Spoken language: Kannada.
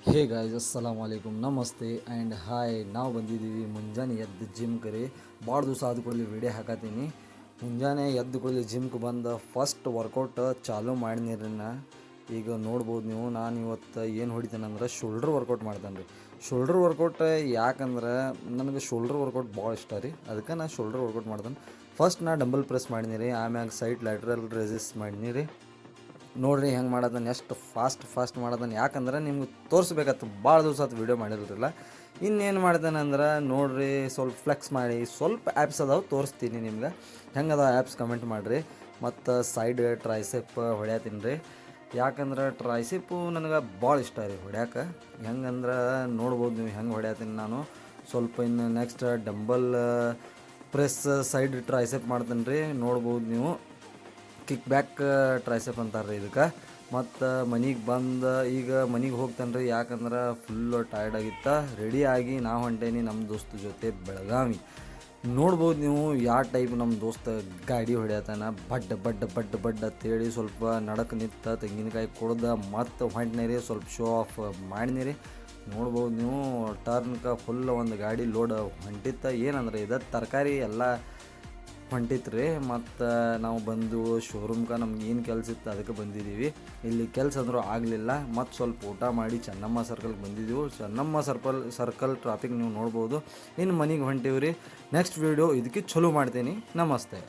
ಹೇ ಗಾಯ್ಸ್ ಅಸ್ಸಲಾಮ್ ವಲೈಕುಮ್ ನಮಸ್ತೆ ಆ್ಯಂಡ್ ಹಾಯ್. ನಾವು ಬಂದಿದ್ದೀವಿ ಮುಂಜಾನೆ ಎದ್ದು ಜಿಮ್ ಕರೆ ಭಾಳ ದಿವಸ ಆದ ಕೂಡಲೇ ವೀಡಿಯೋ ಹಾಕತ್ತೀನಿ. ಮುಂಜಾನೆ ಎದ್ದು ಕೂಡಲೇ ಜಿಮ್ಗೆ ಬಂದು ಫಸ್ಟ್ ವರ್ಕೌಟ್ ಚಾಲೂ ಮಾಡಿನಿರಿ. ಈಗ ನೋಡ್ಬೋದು ನೀವು, ನಾನು ಇವತ್ತು ಏನು ಹೊಡಿತೇನೆ ಅಂದ್ರೆ ಶೋಲ್ಡ್ರ್ ವರ್ಕೌಟ್ ಮಾಡ್ತೇನೆ ರೀ. ಶೋಲ್ಡ್ರ್ ವರ್ಕೌಟ್ ಯಾಕಂದ್ರೆ ನನಗೆ ಶೋಲ್ಡ್ರ್ ವರ್ಕೌಟ್ ಭಾಳ ಇಷ್ಟ ರೀ, ಅದಕ್ಕೆ ನಾನು ಶೋಲ್ಡ್ರ್ ವರ್ಕೌಟ್ ಮಾಡ್ತೇನೆ. ಫಸ್ಟ್ ನಾ ಡಂಬಲ್ ಪ್ರೆಸ್ ಮಾಡೀನಿ ರೀ, ಆಮ್ಯಾಗ ಸೈಡ್ ಲ್ಯಾಟ್ರಲ್ ರೆಸಿಸ್ಟ್ ಮಾಡೀನಿ ರೀ. ನೋಡಿರಿ ಹೆಂಗೆ ಮಾಡೋದನ್ನು, ಎಷ್ಟು ಫಾಸ್ಟ್ ಮಾಡೋದನ್ನು, ಯಾಕಂದ್ರೆ ನಿಮ್ಗೆ ತೋರಿಸ್ಬೇಕತ್ತು, ಭಾಳ ದಿವಸ ಆಯ್ತು ವೀಡಿಯೋ ಮಾಡಿರಲಿಲ್ಲ. ಇನ್ನೇನು ಮಾಡ್ತೇನೆ ಅಂದ್ರೆ ನೋಡಿರಿ, ಸ್ವಲ್ಪ ಫ್ಲೆಕ್ಸ್ ಮಾಡಿ ಸ್ವಲ್ಪ ಆ್ಯಪ್ಸ್ ಅದಾವೆ ತೋರಿಸ್ತೀನಿ ನಿಮ್ಗೆ. ಹೆಂಗೆ ಅದಾವೆ ಆ್ಯಪ್ಸ್ ಕಮೆಂಟ್ ಮಾಡಿರಿ. ಮತ್ತು ಸೈಡ್ ಟ್ರೈಸೆಪ್ ಹೊಡ್ಯಾತೀನಿ ರೀ, ಯಾಕಂದ್ರೆ ಟ್ರೈಸೆಪ್ಪು ನನಗೆ ಭಾಳ ಇಷ್ಟ ರೀ ಹೊಡ್ಯಾಕೆ. ಹೆಂಗಂದ್ರೆ ನೋಡ್ಬೋದು ನೀವು ಹೆಂಗೆ ಹೊಡ್ಯಾತೀನಿ ನಾನು. ಸ್ವಲ್ಪ ಇನ್ನು next dumbbell press side tricep ಮಾಡ್ತೀನಿ ರೀ, ನೋಡ್ಬೋದು ನೀವು. ಕಿಕ್ ಬ್ಯಾಕ್ ಟ್ರೈಸೆಪ್ ಅಂತಾರೆ ರೀ ಇದಕ್ಕೆ. ಮತ್ತು ಮನೆಗೆ ಬಂದು ಈಗ ಮನೆಗೆ ಹೋಗ್ತಾನೆ ರೀ, ಯಾಕಂದ್ರೆ ಫುಲ್ಲು ಟಯರ್ಡ್ ಆಗಿತ್ತು. ರೆಡಿಯಾಗಿ ನಾವು ಹೊಂಟೇನಿ ನಮ್ಮ ದೋಸ್ತ ಜೊತೆ ಬೆಳಗಾವಿ. ನೋಡ್ಬೋದು ನೀವು ಯಾವ ಟೈಪ್ ನಮ್ಮ ದೋಸ್ತ ಗಾಡಿ ಹೊಡ್ಯತಾನ. ಬಡ್ ಬಡ್ ಬಡ್ ಬಡ್ ಅಂತೇಳಿ ಸ್ವಲ್ಪ ನಡಕ್ಕೆ ನಿಂತ ತೆಂಗಿನಕಾಯಿ ಕುಡ್ದು ಮತ್ತು ಹೊಂಟನೆ ರೀ, ಸ್ವಲ್ಪ ಶೋ ಆಫ್ ಮಾಡಿನಿ ರೀ. ನೋಡ್ಬೋದು ನೀವು ಟರ್ನ್ಗೆ ಫುಲ್ ಒಂದು ಗಾಡಿ ಲೋಡ್ ಹೊಂಟಿತ್ತು. ಏನಂದ್ರೆ ಇದು ತರಕಾರಿ ಎಲ್ಲ ಹೊಂಟಿತ್ತು ರೀ. ಮತ್ತು ನಾವು ಬಂದು ಶೋರೂಮ್ಗೆ ನಮ್ಗೆ ಏನು ಕೆಲಸ ಇತ್ತು ಅದಕ್ಕೆ ಬಂದಿದ್ದೀವಿ. ಇಲ್ಲಿ ಕೆಲಸ ಅಂದರೂ ಆಗಲಿಲ್ಲ. ಮತ್ತು ಸ್ವಲ್ಪ ಊಟ ಮಾಡಿ ಚೆನ್ನಮ್ಮ ಸರ್ಕಲ್ಗೆ ಬಂದಿದ್ದೀವಿ. ಚೆನ್ನಮ್ಮ ಸರ್ಕಲ್ ಟ್ರಾಫಿಕ್ ನೀವು ನೋಡ್ಬೋದು. ಇನ್ನು ಮನೆಗೆ ಹೊಂಟೀವಿ ರೀ. ನೆಕ್ಸ್ಟ್ ವೀಡಿಯೋ ಇದಕ್ಕೆ ಚಲೋ ಮಾಡ್ತೀನಿ. ನಮಸ್ತೆ.